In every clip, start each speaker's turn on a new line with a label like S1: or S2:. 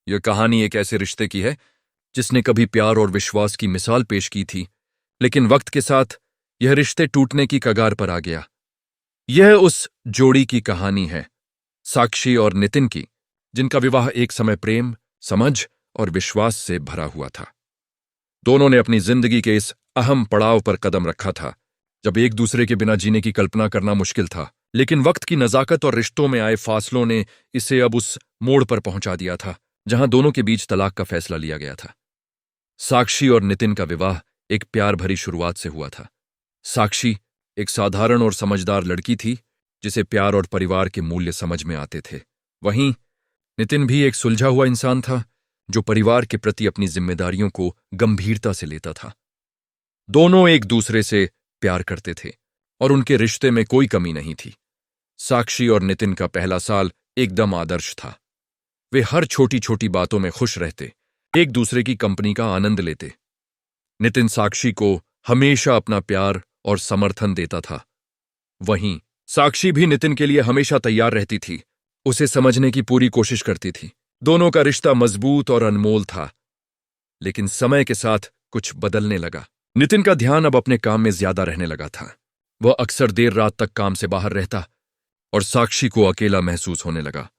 S1: यह कहानी एक ऐसे रिश्ते की है जिसने कभी प्यार और विश्वास की मिसाल पेश की थी, लेकिन वक्त के साथ यह रिश्ते टूटने की कगार पर आ गया। यह उस जोड़ी की कहानी है, साक्षी और नितिन की, जिनका विवाह एक समय प्रेम, समझ और विश्वास से भरा हुआ था। दोनों ने अपनी जिंदगी के इस अहम पड़ाव पर कदम रखा था जब एक दूसरे के बिना जीने की कल्पना करना मुश्किल था, लेकिन वक्त की नजाकत और रिश्तों में आए फासलों ने इसे अब उस मोड़ पर पहुंचा दिया था जहां दोनों के बीच तलाक का फैसला लिया गया था। साक्षी और नितिन का विवाह एक प्यार भरी शुरुआत से हुआ था। साक्षी एक साधारण और समझदार लड़की थी जिसे प्यार और परिवार के मूल्य समझ में आते थे। वहीं नितिन भी एक सुलझा हुआ इंसान था जो परिवार के प्रति अपनी जिम्मेदारियों को गंभीरता से लेता था। दोनों एक दूसरे से प्यार करते थे और उनके रिश्ते में कोई कमी नहीं थी। साक्षी और नितिन का पहला साल एकदम आदर्श था। वे हर छोटी छोटी बातों में खुश रहते, एक दूसरे की कंपनी का आनंद लेते। नितिन साक्षी को हमेशा अपना प्यार और समर्थन देता था। वहीं साक्षी भी नितिन के लिए हमेशा तैयार रहती थी, उसे समझने की पूरी कोशिश करती थी। दोनों का रिश्ता मजबूत और अनमोल था। लेकिन समय के साथ कुछ बदलने लगा। नितिन का ध्यान अब अपने काम में ज्यादा रहने लगा था। वह अक्सर देर रात तक काम से बाहर रहता और साक्षी को अकेला महसूस होने लगा।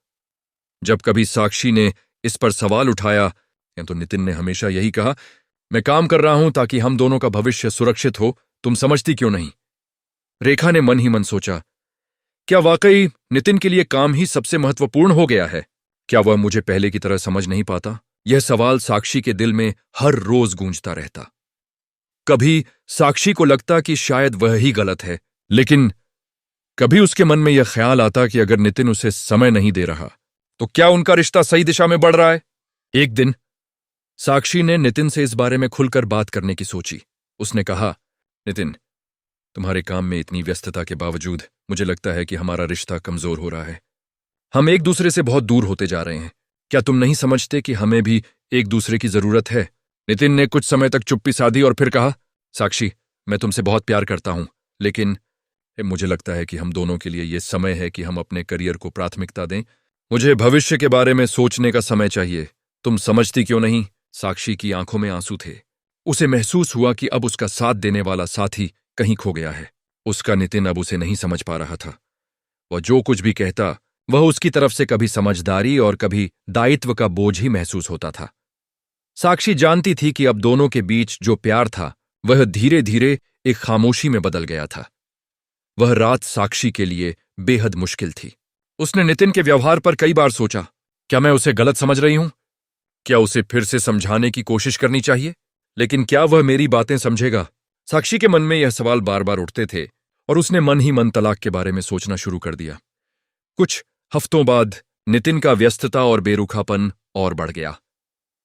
S1: जब कभी साक्षी ने इस पर सवाल उठाया तो नितिन ने हमेशा यही कहा, मैं काम कर रहा हूं ताकि हम दोनों का भविष्य सुरक्षित हो, तुम समझती क्यों नहीं? रेखा ने मन ही मन सोचा, क्या वाकई नितिन के लिए काम ही सबसे महत्वपूर्ण हो गया है? क्या वह मुझे पहले की तरह समझ नहीं पाता? यह सवाल साक्षी के दिल में हर रोज गूंजता रहता। कभी साक्षी को लगता कि शायद वह ही गलत है, लेकिन कभी उसके मन में यह ख्याल आता कि अगर नितिन उसे समय नहीं दे रहा तो क्या उनका रिश्ता सही दिशा में बढ़ रहा है? एक दिन साक्षी ने नितिन से इस बारे में खुलकर बात करने की सोची। उसने कहा, नितिन, तुम्हारे काम में इतनी व्यस्तता के बावजूद मुझे लगता है कि हमारा रिश्ता कमजोर हो रहा है। हम एक दूसरे से बहुत दूर होते जा रहे हैं। क्या तुम नहीं समझते कि हमें भी एक दूसरे की जरूरत है? नितिन ने कुछ समय तक चुप्पी साधी और फिर कहा, साक्षी, मैं तुमसे बहुत प्यार करता हूं, लेकिन मुझे लगता है कि हम दोनों के लिए यह समय है कि हम अपने करियर को प्राथमिकता दें। मुझे भविष्य के बारे में सोचने का समय चाहिए। तुम समझती क्यों नहीं? साक्षी की आंखों में आंसू थे। उसे महसूस हुआ कि अब उसका साथ देने वाला साथी कहीं खो गया है। उसका नितिन अब उसे नहीं समझ पा रहा था। वह जो कुछ भी कहता वह उसकी तरफ से कभी समझदारी और कभी दायित्व का बोझ ही महसूस होता था। साक्षी जानती थी कि अब दोनों के बीच जो प्यार था वह धीरे धीरे एक खामोशी में बदल गया था। वह रात साक्षी के लिए बेहद मुश्किल थी। उसने नितिन के व्यवहार पर कई बार सोचा, क्या मैं उसे गलत समझ रही हूं? क्या उसे फिर से समझाने की कोशिश करनी चाहिए? लेकिन क्या वह मेरी बातें समझेगा? साक्षी के मन में यह सवाल बार बार उठते थे और उसने मन ही मन तलाक के बारे में सोचना शुरू कर दिया। कुछ हफ्तों बाद नितिन का व्यस्तता और बेरुखापन और बढ़ गया।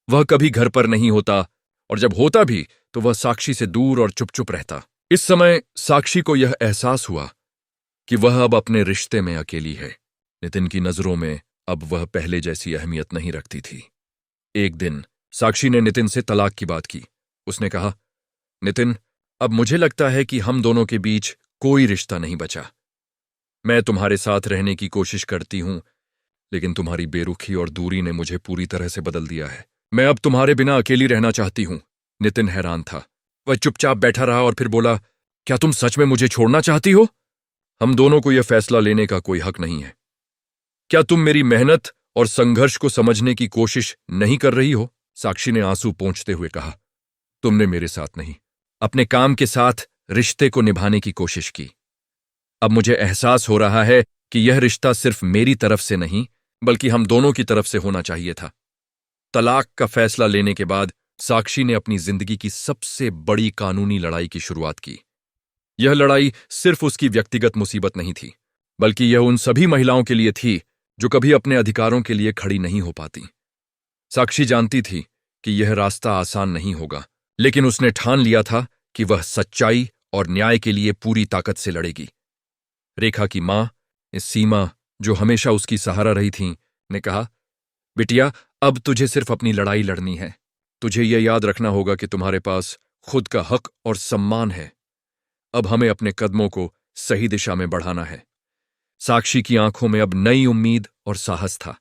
S1: वह कभी घर पर नहीं होता और जब होता भी तो वह साक्षी से दूर और चुप चुप रहता। इस समय साक्षी को यह एहसास हुआ कि वह अब अपने रिश्ते में अकेली है। नितिन की नजरों में अब वह पहले जैसी अहमियत नहीं रखती थी। एक दिन साक्षी ने नितिन से तलाक की बात की। उसने कहा, नितिन, अब मुझे लगता है कि हम दोनों के बीच कोई रिश्ता नहीं बचा। मैं तुम्हारे साथ रहने की कोशिश करती हूं, लेकिन तुम्हारी बेरुखी और दूरी ने मुझे पूरी तरह से बदल दिया है। मैं अब तुम्हारे बिना अकेली रहना चाहती हूं। नितिन हैरान था। वह चुपचाप बैठा रहा और फिर बोला, क्या तुम सच में मुझे छोड़ना चाहती हो? हम दोनों को यह फैसला लेने का कोई हक नहीं है। क्या तुम मेरी मेहनत और संघर्ष को समझने की कोशिश नहीं कर रही हो? साक्षी ने आंसू पोंछते हुए कहा, तुमने मेरे साथ नहीं, अपने काम के साथ रिश्ते को निभाने की कोशिश की। अब मुझे एहसास हो रहा है कि यह रिश्ता सिर्फ मेरी तरफ से नहीं बल्कि हम दोनों की तरफ से होना चाहिए था। तलाक का फैसला लेने के बाद साक्षी ने अपनी जिंदगी की सबसे बड़ी कानूनी लड़ाई की शुरुआत की। यह लड़ाई सिर्फ उसकी व्यक्तिगत मुसीबत नहीं थी, बल्कि यह उन सभी महिलाओं के लिए थी जो कभी अपने अधिकारों के लिए खड़ी नहीं हो पाती। साक्षी जानती थी कि यह रास्ता आसान नहीं होगा, लेकिन उसने ठान लिया था कि वह सच्चाई और न्याय के लिए पूरी ताकत से लड़ेगी। रेखा की मां, सीमा, जो हमेशा उसकी सहारा रही थीं, ने कहा, बिटिया, अब तुझे सिर्फ अपनी लड़ाई लड़नी है। तुझे यह याद रखना होगा कि तुम्हारे पास खुद का हक और सम्मान है। अब हमें अपने कदमों को सही दिशा में बढ़ाना है। साक्षी की आंखों में अब नई उम्मीद और साहस था।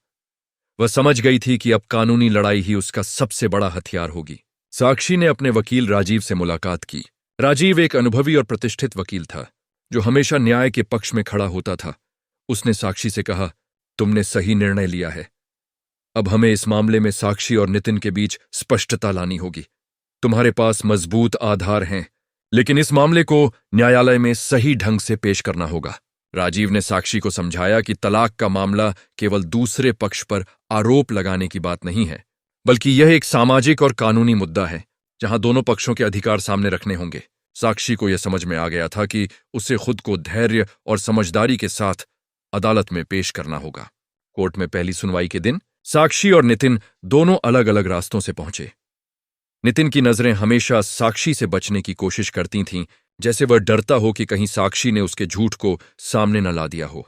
S1: वह समझ गई थी कि अब कानूनी लड़ाई ही उसका सबसे बड़ा हथियार होगी। साक्षी ने अपने वकील राजीव से मुलाकात की। राजीव एक अनुभवी और प्रतिष्ठित वकील था, जो हमेशा न्याय के पक्ष में खड़ा होता था। उसने साक्षी से कहा, तुमने सही निर्णय लिया है। अब हमें इस मामले में साक्षी और नितिन के बीच स्पष्टता लानी होगी। तुम्हारे पास मजबूत आधार हैं, लेकिन इस मामले को न्यायालय में सही ढंग से पेश करना होगा। राजीव ने साक्षी को समझाया कि तलाक का मामला केवल दूसरे पक्ष पर आरोप लगाने की बात नहीं है, बल्कि यह एक सामाजिक और कानूनी मुद्दा है, जहां दोनों पक्षों के अधिकार सामने रखने होंगे। साक्षी को यह समझ में आ गया था कि उसे खुद को धैर्य और समझदारी के साथ अदालत में पेश करना होगा। कोर्ट में पहली सुनवाई के दिन साक्षी और नितिन दोनों अलग अलग रास्तों से पहुंचे। नितिन की नजरें हमेशा साक्षी से बचने की कोशिश करती थीं, जैसे वह डरता हो कि कहीं साक्षी ने उसके झूठ को सामने न ला दिया हो।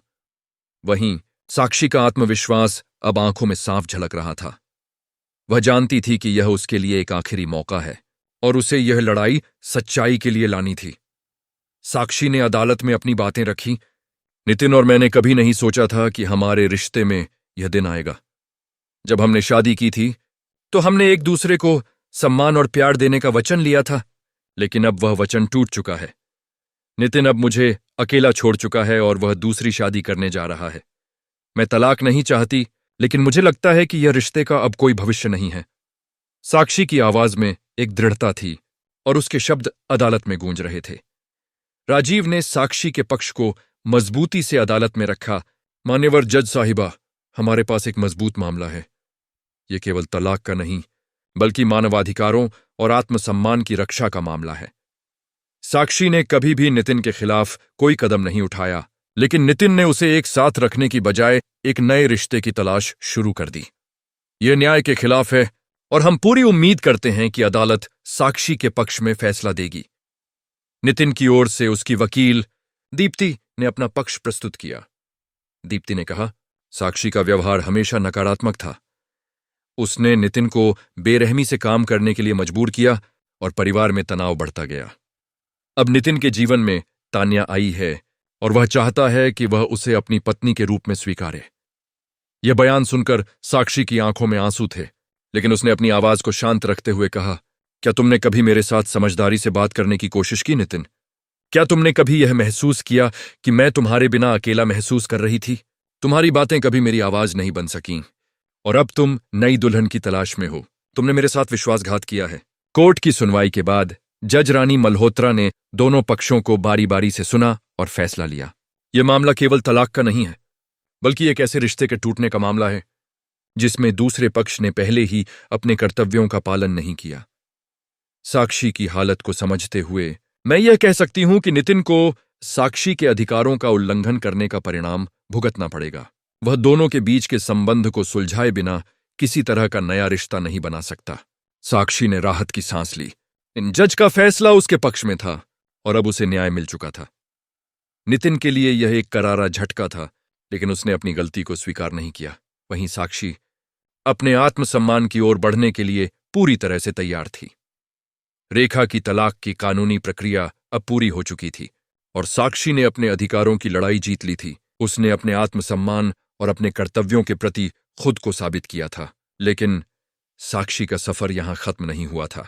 S1: वहीं साक्षी का आत्मविश्वास अब आंखों में साफ झलक रहा था। वह जानती थी कि यह उसके लिए एक आखिरी मौका है और उसे यह लड़ाई सच्चाई के लिए लानी थी। साक्षी ने अदालत में अपनी बातें रखी। नितिन और मैंने कभी नहीं सोचा था कि हमारे रिश्ते में यह दिन आएगा। जब हमने शादी की थी तो हमने एक दूसरे को सम्मान और प्यार देने का वचन लिया था, लेकिन अब वह वचन टूट चुका है। नितिन अब मुझे अकेला छोड़ चुका है और वह दूसरी शादी करने जा रहा है। मैं तलाक नहीं चाहती, लेकिन मुझे लगता है कि यह रिश्ते का अब कोई भविष्य नहीं है। साक्षी की आवाज में एक दृढ़ता थी और उसके शब्द अदालत में गूंज रहे थे। राजीव ने साक्षी के पक्ष को मजबूती से अदालत में रखा। मान्यवर जज साहिबा, हमारे पास एक मजबूत मामला है। यह केवल तलाक का नहीं, बल्कि मानवाधिकारों और आत्मसम्मान की रक्षा का मामला है। साक्षी ने कभी भी नितिन के खिलाफ कोई कदम नहीं उठाया, लेकिन नितिन ने उसे एक साथ रखने की बजाय एक नए रिश्ते की तलाश शुरू कर दी। यह न्याय के खिलाफ है और हम पूरी उम्मीद करते हैं कि अदालत साक्षी के पक्ष में फैसला देगी। नितिन की ओर से उसकी वकील दीप्ति ने अपना पक्ष प्रस्तुत किया। दीप्ति ने कहा, साक्षी का व्यवहार हमेशा नकारात्मक था। उसने नितिन को बेरहमी से काम करने के लिए मजबूर किया और परिवार में तनाव बढ़ता गया। अब नितिन के जीवन में तान्या आई है और वह चाहता है कि वह उसे अपनी पत्नी के रूप में स्वीकारे। यह बयान सुनकर साक्षी की आंखों में आंसू थे, लेकिन उसने अपनी आवाज को शांत रखते हुए कहा, क्या तुमने कभी मेरे साथ समझदारी से बात करने की कोशिश की नितिन? क्या तुमने कभी यह महसूस किया कि मैं तुम्हारे बिना अकेला महसूस कर रही थी? तुम्हारी बातें कभी मेरी आवाज नहीं बन सकीं, और अब तुम नई दुल्हन की तलाश में हो। तुमने मेरे साथ विश्वासघात किया है। कोर्ट की सुनवाई के बाद जज रानी मल्होत्रा ने दोनों पक्षों को बारी बारी से सुना और फैसला लिया। यह मामला केवल तलाक का नहीं है, बल्कि एक ऐसे रिश्ते के टूटने का मामला है जिसमें दूसरे पक्ष ने पहले ही अपने कर्तव्यों का पालन नहीं किया। साक्षी की हालत को समझते हुए मैं यह कह सकती हूं कि नितिन को साक्षी के अधिकारों का उल्लंघन करने का परिणाम भुगतना पड़ेगा। वह दोनों के बीच के संबंध को सुलझाए बिना किसी तरह का नया रिश्ता नहीं बना सकता। साक्षी ने राहत की सांस ली। इन जज का फैसला उसके पक्ष में था और अब उसे न्याय मिल चुका था। नितिन के लिए यह एक करारा झटका था, लेकिन उसने अपनी गलती को स्वीकार नहीं किया। वहीं साक्षी अपने आत्मसम्मान की ओर बढ़ने के लिए पूरी तरह से तैयार थी। रेखा की तलाक की कानूनी प्रक्रिया अब पूरी हो चुकी थी और साक्षी ने अपने अधिकारों की लड़ाई जीत ली थी। उसने अपने आत्मसम्मान और अपने कर्तव्यों के प्रति खुद को साबित किया था। लेकिन साक्षी का सफर यहां खत्म नहीं हुआ था।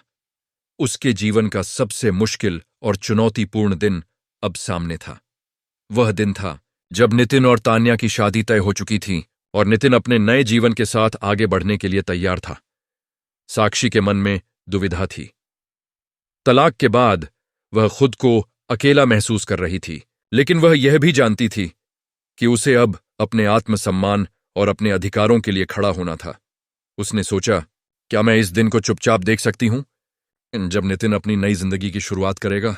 S1: उसके जीवन का सबसे मुश्किल और चुनौतीपूर्ण दिन अब सामने था। वह दिन था जब नितिन और तान्या की शादी तय हो चुकी थी और नितिन अपने नए जीवन के साथ आगे बढ़ने के लिए तैयार था। साक्षी के मन में दुविधा थी। तलाक के बाद वह खुद को अकेला महसूस कर रही थी, लेकिन वह यह भी जानती थी कि उसे अब अपने आत्मसम्मान और अपने अधिकारों के लिए खड़ा होना था। उसने सोचा, क्या मैं इस दिन को चुपचाप देख सकती हूं जब नितिन अपनी नई जिंदगी की शुरुआत करेगा?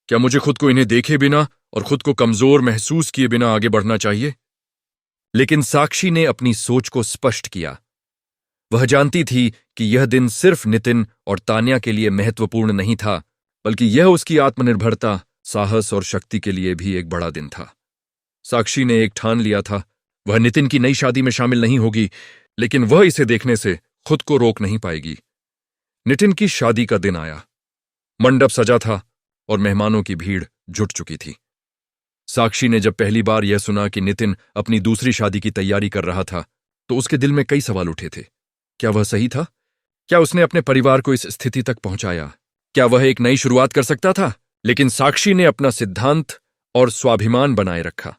S1: क्या मुझे खुद को इन्हें देखे बिना और खुद को कमजोर महसूस किए बिना आगे बढ़ना चाहिए? लेकिन साक्षी ने अपनी सोच को स्पष्ट किया। वह जानती थी कि यह दिन सिर्फ नितिन और तान्या के लिए महत्वपूर्ण नहीं था, बल्कि यह उसकी आत्मनिर्भरता, साहस और शक्ति के लिए भी एक बड़ा दिन था। साक्षी ने एक ठान लिया था, वह नितिन की नई शादी में शामिल नहीं होगी, लेकिन वह इसे देखने से खुद को रोक नहीं पाएगी। नितिन की शादी का दिन आया। मंडप सजा था और मेहमानों की भीड़ जुट चुकी थी। साक्षी ने जब पहली बार यह सुना कि नितिन अपनी दूसरी शादी की तैयारी कर रहा था, तो उसके दिल में कई सवाल उठे थे। क्या वह सही था? क्या उसने अपने परिवार को इस स्थिति तक पहुंचाया? क्या वह एक नई शुरुआत कर सकता था? लेकिन साक्षी ने अपना सिद्धांत और स्वाभिमान बनाए रखा।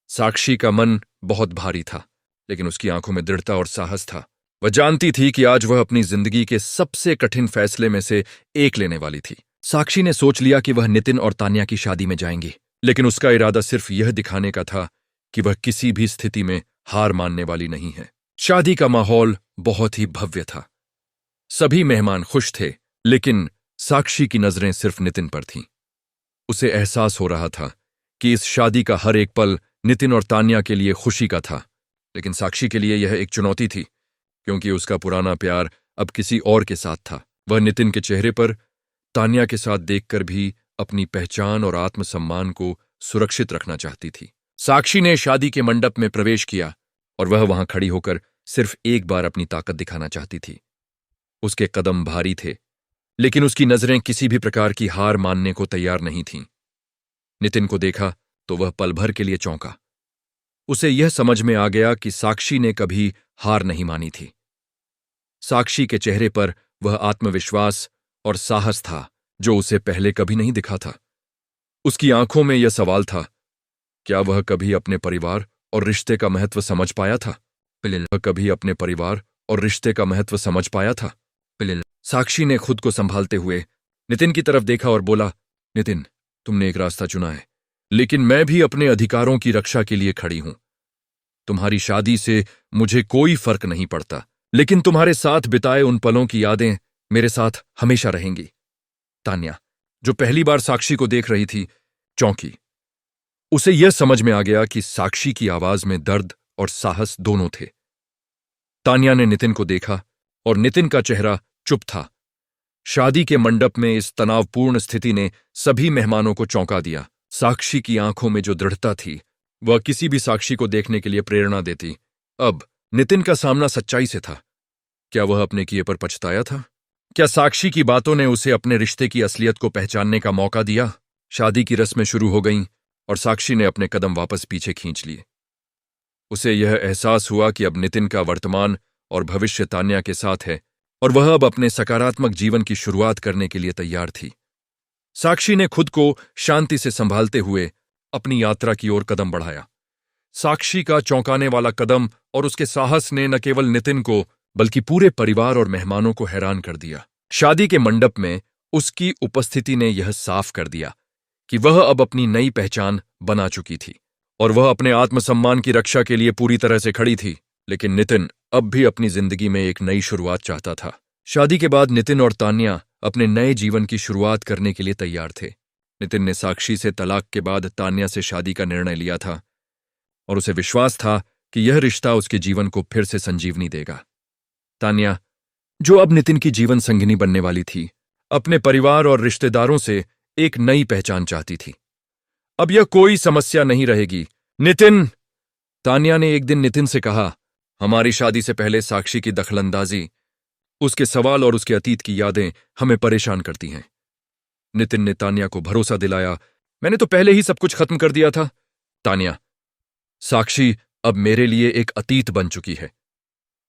S1: साक्षी का मन बहुत भारी था, लेकिन उसकी आंखों में दृढ़ता और साहस था। वह जानती थी कि आज वह अपनी जिंदगी के सबसे कठिन फैसले में से एक लेने वाली थी। साक्षी ने सोच लिया कि वह नितिन और तान्या की शादी में जाएंगी, लेकिन उसका इरादा सिर्फ यह दिखाने का था कि वह किसी भी स्थिति में हार मानने वाली नहीं है। शादी का माहौल बहुत ही भव्य था। सभी मेहमान खुश थे, लेकिन साक्षी की नजरें सिर्फ नितिन पर थीं। उसे एहसास हो रहा था कि इस शादी का हर एक पल नितिन और तान्या के लिए खुशी का था, लेकिन साक्षी के लिए यह एक चुनौती थी, क्योंकि उसका पुराना प्यार अब किसी और के साथ था। वह नितिन के चेहरे पर तान्या के साथ देखकर भी अपनी पहचान और आत्मसम्मान को सुरक्षित रखना चाहती थी। साक्षी ने शादी के मंडप में प्रवेश किया और वह वहां खड़ी होकर सिर्फ एक बार अपनी ताकत दिखाना चाहती थी। उसके कदम भारी थे, लेकिन उसकी नजरें किसी भी प्रकार की हार मानने को तैयार नहीं थीं। नितिन को देखा तो वह पल भर के लिए चौंका। उसे यह समझ में आ गया कि साक्षी ने कभी हार नहीं मानी थी। साक्षी के चेहरे पर वह आत्मविश्वास और साहस था जो उसे पहले कभी नहीं दिखा था। उसकी आंखों में यह सवाल था, क्या वह कभी अपने परिवार और रिश्ते का महत्व समझ पाया था? वह कभी अपने परिवार और रिश्ते का महत्व समझ पाया था? साक्षी ने खुद को संभालते हुए नितिन की तरफ देखा और बोला, नितिन, तुमने एक रास्ता चुना है, लेकिन मैं भी अपने अधिकारों की रक्षा के लिए खड़ी हूं। तुम्हारी शादी से मुझे कोई फर्क नहीं पड़ता, लेकिन तुम्हारे साथ बिताए उन पलों की यादें मेरे साथ हमेशा रहेंगी। तान्या, जो पहली बार साक्षी को देख रही थी, चौंकी। उसे यह समझ में आ गया कि साक्षी की आवाज में दर्द और साहस दोनों थे। तान्या ने नितिन को देखा और नितिन का चेहरा चुप था। शादी के मंडप में इस तनावपूर्ण स्थिति ने सभी मेहमानों को चौंका दिया। साक्षी की आंखों में जो दृढ़ता थी, वह किसी भी साक्षी को देखने के लिए प्रेरणा देती। अब नितिन का सामना सच्चाई से था। क्या वह अपने किए पर पछताया था? क्या साक्षी की बातों ने उसे अपने रिश्ते की असलियत को पहचानने का मौका दिया? शादी की रस्में शुरू हो गईं और साक्षी ने अपने कदम वापस पीछे खींच लिए। उसे यह एहसास हुआ कि अब नितिन का वर्तमान और भविष्य तान्या के साथ है और वह अब अपने सकारात्मक जीवन की शुरुआत करने के लिए तैयार थी। साक्षी ने खुद को शांति से संभालते हुए अपनी यात्रा की ओर कदम बढ़ाया। साक्षी का चौंकाने वाला कदम और उसके साहस ने न केवल नितिन को बल्कि पूरे परिवार और मेहमानों को हैरान कर दिया। शादी के मंडप में उसकी उपस्थिति ने यह साफ कर दिया कि वह अब अपनी नई पहचान बना चुकी थी और वह अपने आत्मसम्मान की रक्षा के लिए पूरी तरह से खड़ी थी। लेकिन नितिन अब भी अपनी जिंदगी में एक नई शुरुआत चाहता था। शादी के बाद नितिन और तान्या अपने नए जीवन की शुरुआत करने के लिए तैयार थे। नितिन ने साक्षी से तलाक के बाद तान्या से शादी का निर्णय लिया था और उसे विश्वास था कि यह रिश्ता उसके जीवन को फिर से संजीवनी देगा। तान्या, जो अब नितिन की जीवन संगिनी बनने वाली थी, अपने परिवार और रिश्तेदारों से एक नई पहचान चाहती थी। अब यह कोई समस्या नहीं रहेगी। नितिन, तान्या ने एक दिन नितिन से कहा, हमारी शादी से पहले साक्षी की दखलंदाजी, उसके सवाल और उसके अतीत की यादें हमें परेशान करती हैं। नितिन ने तान्या को भरोसा दिलाया, मैंने तो पहले ही सब कुछ खत्म कर दिया था। तान्या, साक्षी अब मेरे लिए एक अतीत बन चुकी है।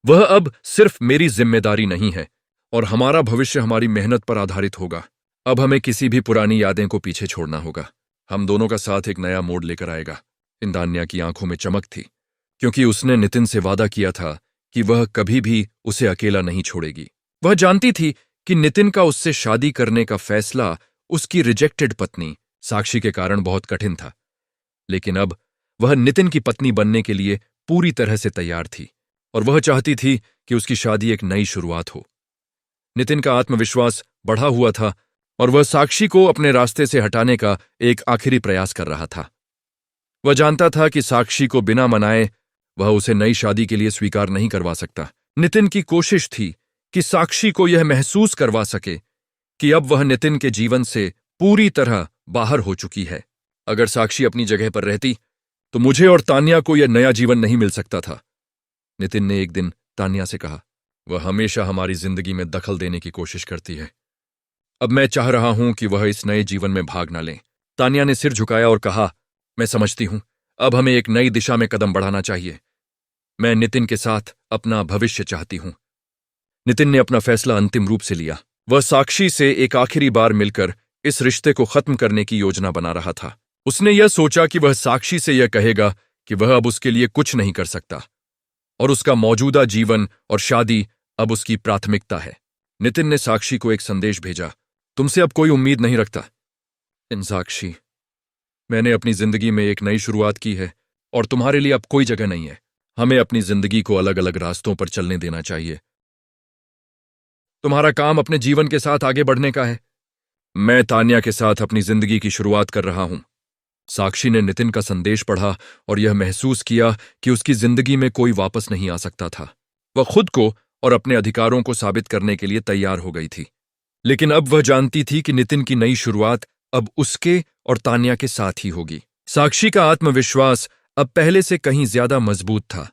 S1: वह अब सिर्फ मेरी जिम्मेदारी नहीं है और हमारा भविष्य हमारी मेहनत पर आधारित होगा। अब हमें किसी भी पुरानी यादें को पीछे छोड़ना होगा। हम दोनों का साथ एक नया मोड़ लेकर आएगा। इन तान्या की आंखों में चमक थी, क्योंकि उसने नितिन से वादा किया था कि वह कभी भी उसे अकेला नहीं छोड़ेगी। वह जानती थी कि नितिन का उससे शादी करने का फैसला उसकी रिजेक्टेड पत्नी साक्षी के कारण बहुत कठिन था, लेकिन अब वह नितिन की पत्नी बनने के लिए पूरी तरह से तैयार थी और वह चाहती थी कि उसकी शादी एक नई शुरुआत हो। नितिन का आत्मविश्वास बढ़ा हुआ था और वह साक्षी को अपने रास्ते से हटाने का एक आखिरी प्रयास कर रहा था। वह जानता था कि साक्षी को बिना मनाए वह उसे नई शादी के लिए स्वीकार नहीं करवा सकता। नितिन की कोशिश थी कि साक्षी को यह महसूस करवा सके कि अब वह नितिन के जीवन से पूरी तरह बाहर हो चुकी है। अगर साक्षी अपनी जगह पर रहती तो मुझे और तान्या को यह नया जीवन नहीं मिल सकता था। नितिन ने एक दिन तान्या से कहा, वह हमेशा हमारी जिंदगी में दखल देने की कोशिश करती है। अब मैं चाह रहा हूं कि वह इस नए जीवन में भाग न लें। तान्या ने सिर झुकाया और कहा, मैं समझती हूं, अब हमें एक नई दिशा में कदम बढ़ाना चाहिए। मैं नितिन के साथ अपना भविष्य चाहती हूं। नितिन ने अपना फैसला अंतिम रूप से लिया। वह साक्षी से एक आखिरी बार मिलकर इस रिश्ते को खत्म करने की योजना बना रहा था। उसने यह सोचा कि वह साक्षी से यह कहेगा कि वह अब उसके लिए कुछ नहीं कर सकता और उसका मौजूदा जीवन और शादी अब उसकी प्राथमिकता है। नितिन ने साक्षी को एक संदेश भेजा, तुमसे अब कोई उम्मीद नहीं रखता। इन साक्षी, मैंने अपनी जिंदगी में एक नई शुरुआत की है और तुम्हारे लिए अब कोई जगह नहीं है। हमें अपनी जिंदगी को अलग अलग रास्तों पर चलने देना चाहिए। तुम्हारा काम अपने जीवन के साथ आगे बढ़ने का है। मैं तान्या के साथ अपनी जिंदगी की शुरुआत कर रहा हूं। साक्षी ने नितिन का संदेश पढ़ा और यह महसूस किया कि उसकी जिंदगी में कोई वापस नहीं आ सकता था। वह खुद को और अपने अधिकारों को साबित करने के लिए तैयार हो गई थी। लेकिन अब वह जानती थी कि नितिन की नई शुरुआत अब उसके और तान्या के साथ ही होगी। साक्षी का आत्मविश्वास अब पहले से कहीं ज्यादा मजबूत था।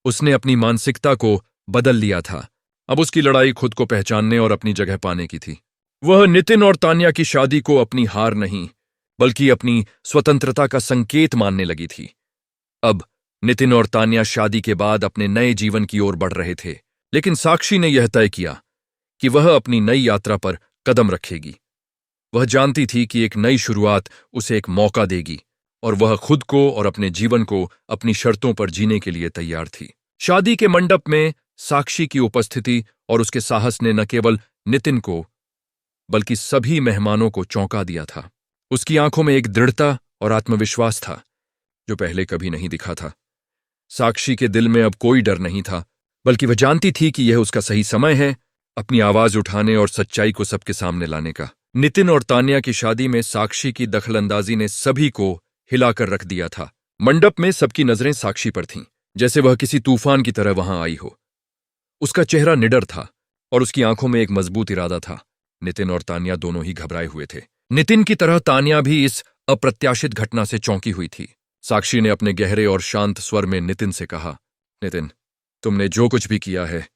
S1: उसने अपनी मानसिकता को बदल लिया था। अब उसकी लड़ाई खुद को पहचानने और अपनी जगह पाने की थी। वह नितिन और तान्या की शादी को अपनी हार नहीं, बल्कि अपनी स्वतंत्रता का संकेत मानने लगी थी। अब नितिन और तान्या शादी के बाद अपने नए जीवन की ओर बढ़ रहे थे, लेकिन साक्षी ने यह तय किया कि वह अपनी नई यात्रा पर कदम रखेगी। वह जानती थी कि एक नई शुरुआत उसे एक मौका देगी और वह खुद को और अपने जीवन को अपनी शर्तों पर जीने के लिए तैयार थी। शादी के मंडप में साक्षी की उपस्थिति और उसके साहस ने न केवल नितिन को बल्कि सभी मेहमानों को चौंका दिया था। उसकी आंखों में एक दृढ़ता और आत्मविश्वास था जो पहले कभी नहीं दिखा था। साक्षी के दिल में अब कोई डर नहीं था, बल्कि वह जानती थी कि यह उसका सही समय है अपनी आवाज उठाने और सच्चाई को सबके सामने लाने का। नितिन और तान्या की शादी में साक्षी की दखलंदाजी ने सभी को हिलाकर रख दिया था। मंडप में सबकी नजरें साक्षी पर थीं, जैसे वह किसी तूफान की तरह वहां आई हो। उसका चेहरा निडर था और उसकी आंखों में एक मजबूत इरादा था। नितिन और तान्या दोनों ही घबराए हुए थे। नितिन की तरह तान्या भी इस अप्रत्याशित घटना से चौंकी हुई थी। साक्षी ने अपने गहरे और शांत स्वर में नितिन से कहा, नितिन, तुमने जो कुछ भी किया है,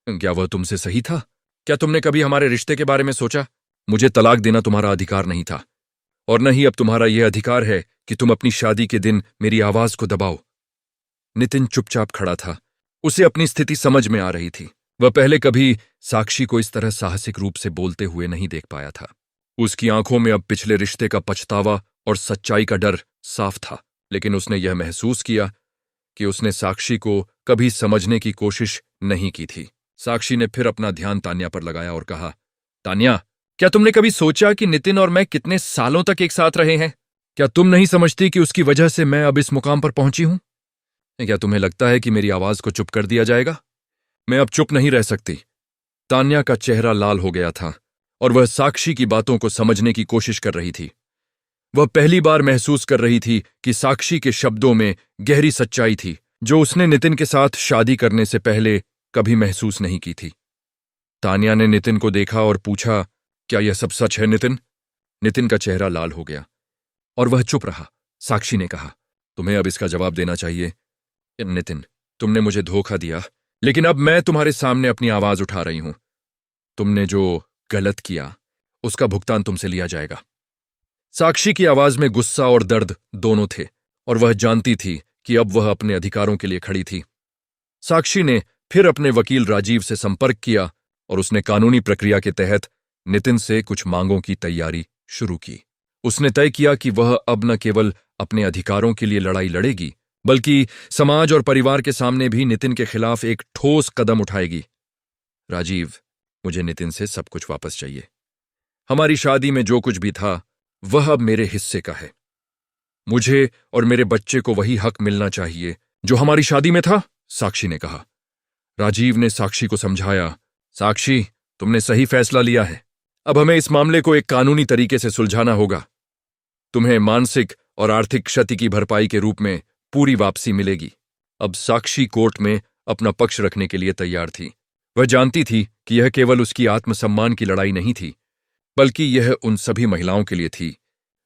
S1: क्या वह तुमसे सही था? क्या तुमने कभी हमारे रिश्ते के बारे में सोचा? मुझे तलाक देना तुम्हारा अधिकार नहीं था और न ही अब तुम्हारा यह अधिकार है कि तुम अपनी शादी के दिन मेरी आवाज को दबाओ। नितिन चुपचाप खड़ा था। उसे अपनी स्थिति समझ में आ रही थी। वह पहले कभी साक्षी को इस तरह साहसिक रूप से बोलते हुए नहीं देख पाया था। उसकी आंखों में अब पिछले रिश्ते का पछतावा और सच्चाई का डर साफ था, लेकिन उसने यह महसूस किया कि उसने साक्षी को कभी समझने की कोशिश नहीं की थी। साक्षी ने फिर अपना ध्यान तान्या पर लगाया और कहा, तान्या, क्या तुमने कभी सोचा कि नितिन और मैं कितने सालों तक एक साथ रहे हैं? क्या तुम नहीं समझती कि उसकी वजह से मैं अब इस मुकाम पर पहुंची हूं? क्या तुम्हें लगता है कि मेरी आवाज को चुप कर दिया जाएगा? मैं अब चुप नहीं रह सकती। तान्या का चेहरा लाल हो गया था और वह साक्षी की बातों को समझने की कोशिश कर रही थी। वह पहली बार महसूस कर रही थी कि साक्षी के शब्दों में गहरी सच्चाई थी जो उसने नितिन के साथ शादी करने से पहले कभी महसूस नहीं की थी। तान्या ने नितिन को देखा और पूछा, क्या यह सब सच है नितिन? नितिन का चेहरा लाल हो गया और वह चुप रहा। साक्षी ने कहा, तुम्हें अब इसका जवाब देना चाहिए। नितिन, तुमने मुझे धोखा दिया, लेकिन अब मैं तुम्हारे सामने अपनी आवाज उठा रही हूं। तुमने जो गलत किया उसका भुगतान तुमसे लिया जाएगा। साक्षी की आवाज में गुस्सा और दर्द दोनों थे और वह जानती थी कि अब वह अपने अधिकारों के लिए खड़ी थी। साक्षी ने फिर अपने वकील राजीव से संपर्क किया और उसने कानूनी प्रक्रिया के तहत नितिन से कुछ मांगों की तैयारी शुरू की। उसने तय किया कि वह अब न केवल अपने अधिकारों के लिए लड़ाई लड़ेगी, बल्कि समाज और परिवार के सामने भी नितिन के खिलाफ एक ठोस कदम उठाएगी। राजीव, मुझे नितिन से सब कुछ वापस चाहिए। हमारी शादी में जो कुछ भी था वह अब मेरे हिस्से का है। मुझे और मेरे बच्चे को वही हक मिलना चाहिए जो हमारी शादी में था, साक्षी ने कहा। राजीव ने साक्षी को समझाया, साक्षी, तुमने सही फैसला लिया है। अब हमें इस मामले को एक कानूनी तरीके से सुलझाना होगा। तुम्हें मानसिक और आर्थिक क्षति की भरपाई के रूप में पूरी वापसी मिलेगी। अब साक्षी कोर्ट में अपना पक्ष रखने के लिए तैयार थी। वह जानती थी कि यह केवल उसकी आत्मसम्मान की लड़ाई नहीं थी, बल्कि यह उन सभी महिलाओं के लिए थी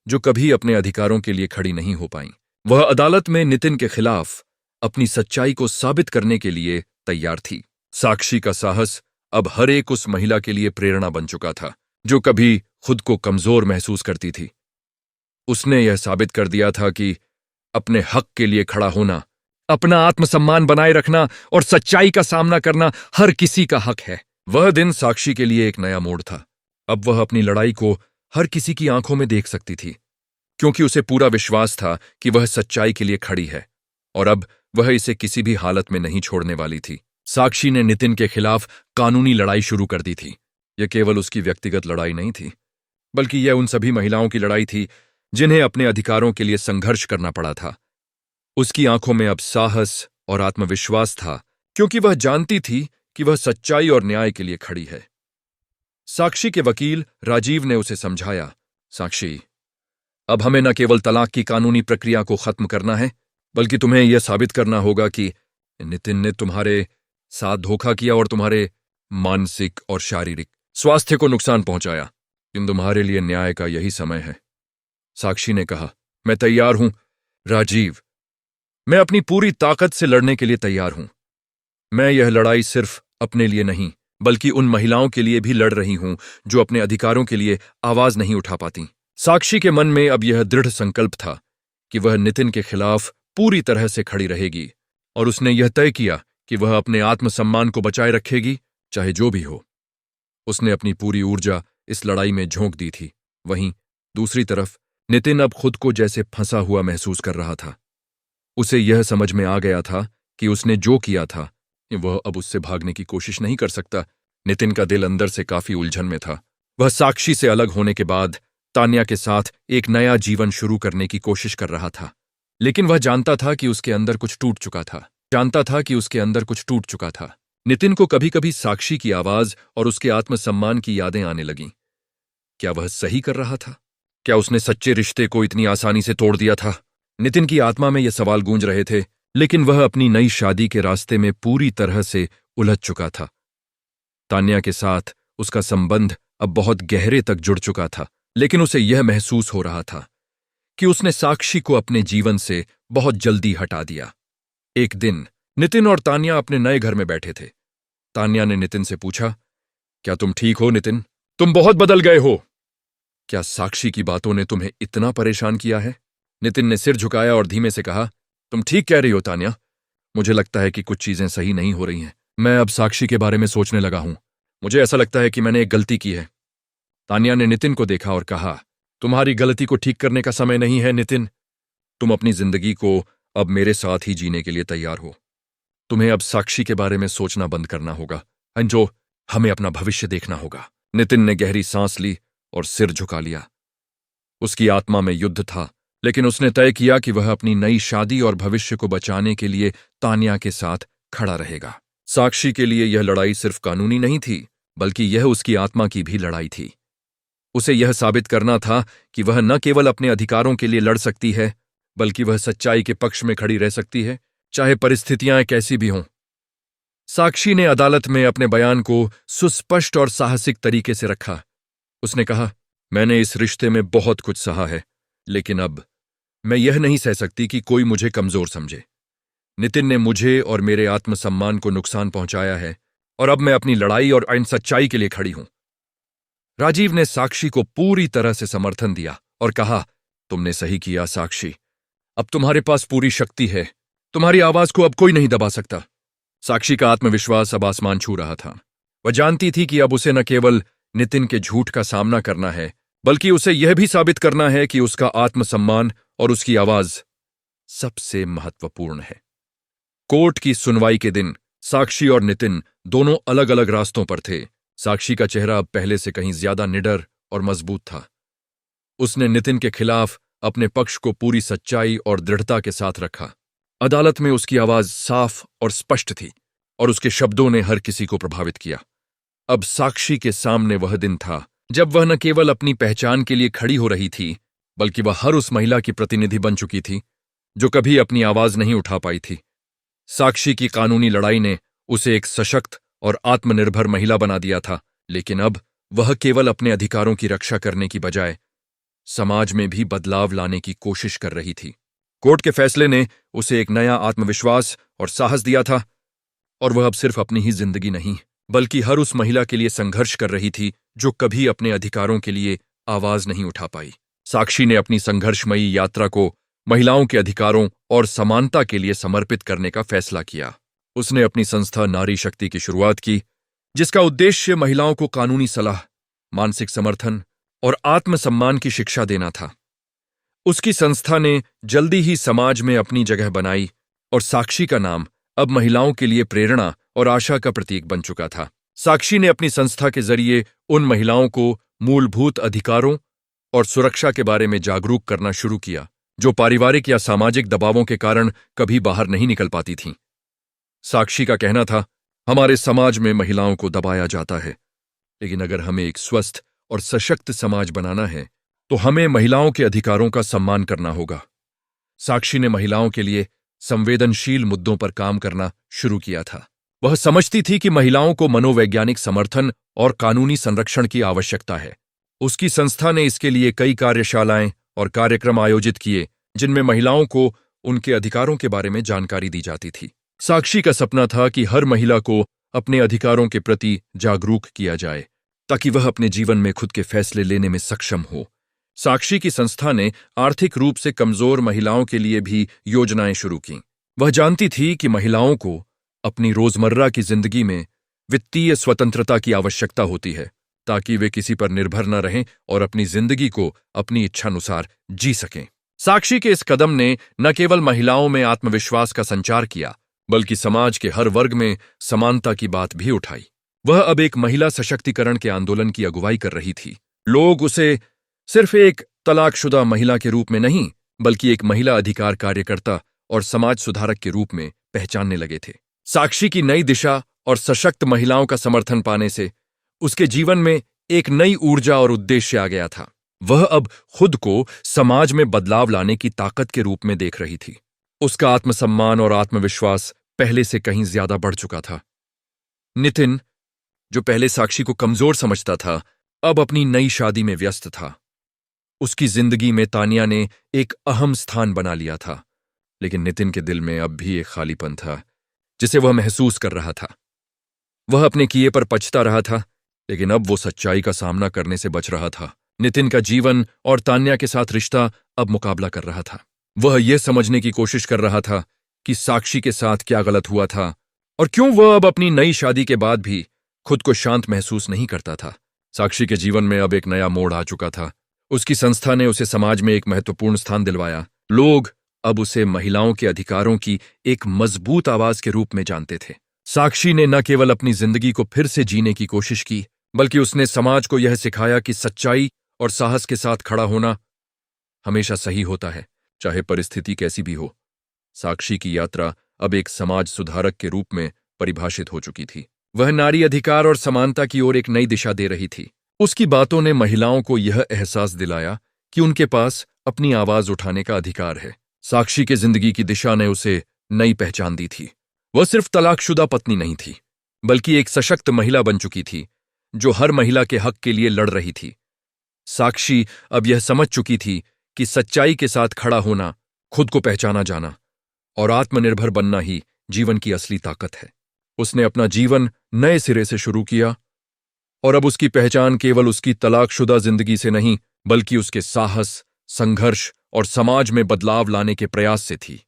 S1: जो कभी अपने अधिकारों के लिए खड़ी नहीं हो पाईं। वह अदालत में नितिन के खिलाफ अपनी सच्चाई को साबित करने के लिए तैयार थी। साक्षी का साहस अब हर एक उस महिला के लिए प्रेरणा बन चुका था जो कभी खुद को कमजोर महसूस करती थी। उसने यह साबित कर दिया था कि अपने हक के लिए खड़ा होना अपना आत्मसम्मान बनाए रखना और सच्चाई का सामना करना हर किसी का हक है। वह दिन साक्षी के लिए एक नया मोड़ था। अब वह अपनी लड़ाई को हर किसी की आंखों में देख सकती थी, क्योंकि उसे पूरा विश्वास था कि वह सच्चाई के लिए खड़ी है और अब वह इसे किसी भी हालत में नहीं छोड़ने वाली थी। साक्षी ने नितिन के खिलाफ कानूनी लड़ाई शुरू कर दी थी। यह केवल उसकी व्यक्तिगत लड़ाई नहीं थी, बल्कि यह उन सभी महिलाओं की लड़ाई थी जिन्हें अपने अधिकारों के लिए संघर्ष करना पड़ा था। उसकी आंखों में अब साहस और आत्मविश्वास था, क्योंकि वह जानती थी कि वह सच्चाई और न्याय के लिए खड़ी है। साक्षी के वकील राजीव ने उसे समझाया, साक्षी, अब हमें न केवल तलाक की कानूनी प्रक्रिया को खत्म करना है, बल्कि तुम्हें यह साबित करना होगा कि नितिन ने तुम्हारे साथ धोखा किया और तुम्हारे मानसिक और शारीरिक स्वास्थ्य को नुकसान पहुंचाया। इन तुम्हारे लिए न्याय का यही समय है। साक्षी ने कहा, मैं तैयार हूं राजीव, मैं अपनी पूरी ताकत से लड़ने के लिए तैयार हूं। मैं यह लड़ाई सिर्फ अपने लिए नहीं, बल्कि उन महिलाओं के लिए भी लड़ रही हूं जो अपने अधिकारों के लिए आवाज नहीं उठा पाती। साक्षी के मन में अब यह दृढ़ संकल्प था कि वह नितिन के खिलाफ पूरी तरह से खड़ी रहेगी, और उसने यह तय किया कि वह अपने आत्मसम्मान को बचाए रखेगी, चाहे जो भी हो। उसने अपनी पूरी ऊर्जा इस लड़ाई में झोंक दी थी। वहीं दूसरी तरफ नितिन अब खुद को जैसे फंसा हुआ महसूस कर रहा था। उसे यह समझ में आ गया था कि उसने जो किया था वह अब उससे भागने की कोशिश नहीं कर सकता। नितिन का दिल अंदर से काफी उलझन में था। वह साक्षी से अलग होने के बाद तान्या के साथ एक नया जीवन शुरू करने की कोशिश कर रहा था, लेकिन वह जानता था कि उसके अंदर कुछ टूट चुका था। नितिन को कभी कभी साक्षी की आवाज और उसके आत्मसम्मान की यादें आने लगीं। क्या वह सही कर रहा था? क्या उसने सच्चे रिश्ते को इतनी आसानी से तोड़ दिया था? नितिन की आत्मा में ये सवाल गूंज रहे थे, लेकिन वह अपनी नई शादी के रास्ते में पूरी तरह से उलझ चुका था। तान्या के साथ उसका संबंध अब बहुत गहरे तक जुड़ चुका था, लेकिन उसे यह महसूस हो रहा था कि उसने साक्षी को अपने जीवन से बहुत जल्दी हटा दिया। एक दिन नितिन और तान्या अपने नए घर में बैठे थे। तान्या ने नितिन से पूछा, क्या तुम ठीक हो नितिन? तुम बहुत बदल गए हो। क्या साक्षी की बातों ने तुम्हें इतना परेशान किया है? नितिन ने सिर झुकाया और धीमे से कहा, तुम ठीक कह रही हो तान्या, मुझे लगता है कि कुछ चीजें सही नहीं हो रही हैं। मैं अब साक्षी के बारे में सोचने लगा हूं। मुझे ऐसा लगता है कि मैंने एक गलती की है। तान्या ने नितिन को देखा और कहा, तुम्हारी गलती को ठीक करने का समय नहीं है नितिन। तुम अपनी जिंदगी को अब मेरे साथ ही जीने के लिए तैयार हो। तुम्हें अब साक्षी के बारे में सोचना बंद करना होगा, जो हमें अपना भविष्य देखना होगा। नितिन ने गहरी सांस ली और सिर झुका लिया। उसकी आत्मा में युद्ध था, लेकिन उसने तय किया कि वह अपनी नई शादी और भविष्य को बचाने के लिए तान्या के साथ खड़ा रहेगा। साक्षी के लिए यह लड़ाई सिर्फ कानूनी नहीं थी, बल्कि यह उसकी आत्मा की भी लड़ाई थी। उसे यह साबित करना था कि वह न केवल अपने अधिकारों के लिए लड़ सकती है, बल्कि वह सच्चाई के पक्ष में खड़ी रह सकती है, चाहे परिस्थितियां कैसी भी हों। साक्षी ने अदालत में अपने बयान को सुस्पष्ट और साहसिक तरीके से रखा। उसने कहा, मैंने इस रिश्ते में बहुत कुछ सहा है, लेकिन अब मैं यह नहीं सह सकती कि कोई मुझे कमजोर समझे। नितिन ने मुझे और मेरे आत्मसम्मान को नुकसान पहुंचाया है, और अब मैं अपनी लड़ाई और इन सच्चाई के लिए खड़ी हूं। राजीव ने साक्षी को पूरी तरह से समर्थन दिया और कहा, तुमने सही किया साक्षी, अब तुम्हारे पास पूरी शक्ति है, तुम्हारी आवाज को अब कोई नहीं दबा सकता। साक्षी का आत्मविश्वास अब आसमान छू रहा था। वह जानती थी कि अब उसे न केवल नितिन के झूठ का सामना करना है, बल्कि उसे यह भी साबित करना है कि उसका आत्मसम्मान और उसकी आवाज सबसे महत्वपूर्ण है। कोर्ट की सुनवाई के दिन साक्षी और नितिन दोनों अलग अलग रास्तों पर थे। साक्षी का चेहरा अब पहले से कहीं ज्यादा निडर और मजबूत था। उसने नितिन के खिलाफ अपने पक्ष को पूरी सच्चाई और दृढ़ता के साथ रखा। अदालत में उसकी आवाज साफ और स्पष्ट थी, और उसके शब्दों ने हर किसी को प्रभावित किया। अब साक्षी के सामने वह दिन था जब वह न केवल अपनी पहचान के लिए खड़ी हो रही थी, बल्कि वह हर उस महिला की प्रतिनिधि बन चुकी थी जो कभी अपनी आवाज नहीं उठा पाई थी। साक्षी की कानूनी लड़ाई ने उसे एक सशक्त और आत्मनिर्भर महिला बना दिया था, लेकिन अब वह केवल अपने अधिकारों की रक्षा करने की बजाय समाज में भी बदलाव लाने की कोशिश कर रही थी। कोर्ट के फैसले ने उसे एक नया आत्मविश्वास और साहस दिया था, और वह अब सिर्फ अपनी ही जिंदगी नहीं, बल्कि हर उस महिला के लिए संघर्ष कर रही थी जो कभी अपने अधिकारों के लिए आवाज नहीं उठा पाई। साक्षी ने अपनी संघर्षमयी यात्रा को महिलाओं के अधिकारों और समानता के लिए समर्पित करने का फैसला किया। उसने अपनी संस्था नारी शक्ति की शुरुआत की, जिसका उद्देश्य महिलाओं को कानूनी सलाह, मानसिक समर्थन और आत्मसम्मान की शिक्षा देना था। उसकी संस्था ने जल्दी ही समाज में अपनी जगह बनाई और साक्षी का नाम अब महिलाओं के लिए प्रेरणा और आशा का प्रतीक बन चुका था। साक्षी ने अपनी संस्था के जरिए उन महिलाओं को मूलभूत अधिकारों और सुरक्षा के बारे में जागरूक करना शुरू किया, जो पारिवारिक या सामाजिक दबावों के कारण कभी बाहर नहीं निकल पाती थीं। साक्षी का कहना था, हमारे समाज में महिलाओं को दबाया जाता है, लेकिन अगर हमें एक स्वस्थ और सशक्त समाज बनाना है तो हमें महिलाओं के अधिकारों का सम्मान करना होगा। साक्षी ने महिलाओं के लिए संवेदनशील मुद्दों पर काम करना शुरू किया था। वह समझती थी कि महिलाओं को मनोवैज्ञानिक समर्थन और कानूनी संरक्षण की आवश्यकता है। उसकी संस्था ने इसके लिए कई कार्यशालाएं और कार्यक्रम आयोजित किए, जिनमें महिलाओं को उनके अधिकारों के बारे में जानकारी दी जाती थी। साक्षी का सपना था कि हर महिला को अपने अधिकारों के प्रति जागरूक किया जाए, ताकि वह अपने जीवन में खुद के फैसले लेने में सक्षम हो। साक्षी की संस्था ने आर्थिक रूप से कमजोर महिलाओं के लिए भी योजनाएं शुरू कीं। वह जानती थी कि महिलाओं को अपनी रोजमर्रा की जिंदगी में वित्तीय स्वतंत्रता की आवश्यकता होती है, ताकि वे किसी पर निर्भर न रहें और अपनी जिंदगी को अपनी इच्छानुसार जी सकें। साक्षी के इस कदम ने न केवल महिलाओं में आत्मविश्वास का संचार किया, बल्कि समाज के हर वर्ग में समानता की बात भी उठाई। वह अब एक महिला सशक्तिकरण के आंदोलन की अगुवाई कर रही थी। लोग उसे सिर्फ एक तलाकशुदा महिला के रूप में नहीं, बल्कि एक महिला अधिकार कार्यकर्ता और समाज सुधारक के रूप में पहचानने लगे थे। साक्षी की नई दिशा और सशक्त महिलाओं का समर्थन पाने से उसके जीवन में एक नई ऊर्जा और उद्देश्य आ गया था। वह अब खुद को समाज में बदलाव लाने की ताकत के रूप में देख रही थी। उसका आत्मसम्मान और आत्मविश्वास पहले से कहीं ज्यादा बढ़ चुका था। नितिन, जो पहले साक्षी को कमजोर समझता था, अब अपनी नई शादी में व्यस्त था। उसकी जिंदगी में तानिया ने एक अहम स्थान बना लिया था, लेकिन नितिन के दिल में अब भी एक खालीपन था, जिसे वह महसूस कर रहा था। वह अपने किए पर पछता रहा था, लेकिन अब वो सच्चाई का सामना करने से बच रहा था। नितिन का जीवन और तान्या के साथ रिश्ता अब मुकाबला कर रहा था। वह यह समझने की कोशिश कर रहा था कि साक्षी के साथ क्या गलत हुआ था और क्यों वह अब अपनी नई शादी के बाद भी खुद को शांत महसूस नहीं करता था। साक्षी के जीवन में अब एक नया मोड़ आ चुका था। उसकी संस्था ने उसे समाज में एक महत्वपूर्ण स्थान दिलवाया। लोग अब उसे महिलाओं के अधिकारों की एक मजबूत आवाज के रूप में जानते थे। साक्षी ने न केवल अपनी जिंदगी को फिर से जीने की कोशिश की, बल्कि उसने समाज को यह सिखाया कि सच्चाई और साहस के साथ खड़ा होना हमेशा सही होता है, चाहे परिस्थिति कैसी भी हो। साक्षी की यात्रा अब एक समाज सुधारक के रूप में परिभाषित हो चुकी थी। वह नारी अधिकार और समानता की ओर एक नई दिशा दे रही थी। उसकी बातों ने महिलाओं को यह एहसास दिलाया कि उनके पास अपनी आवाज उठाने का अधिकार है। साक्षी के जिंदगी की दिशा ने उसे नई पहचान दी थी। वह सिर्फ तलाकशुदा पत्नी नहीं थी, बल्कि एक सशक्त महिला बन चुकी थी, जो हर महिला के हक के लिए लड़ रही थी। साक्षी अब यह समझ चुकी थी कि सच्चाई के साथ खड़ा होना, खुद को पहचाना जाना और आत्मनिर्भर बनना ही जीवन की असली ताकत है। उसने अपना जीवन नए सिरे से शुरू किया और अब उसकी पहचान केवल उसकी तलाकशुदा जिंदगी से नहीं, बल्कि उसके साहस, संघर्ष और समाज में बदलाव लाने के प्रयास से थी।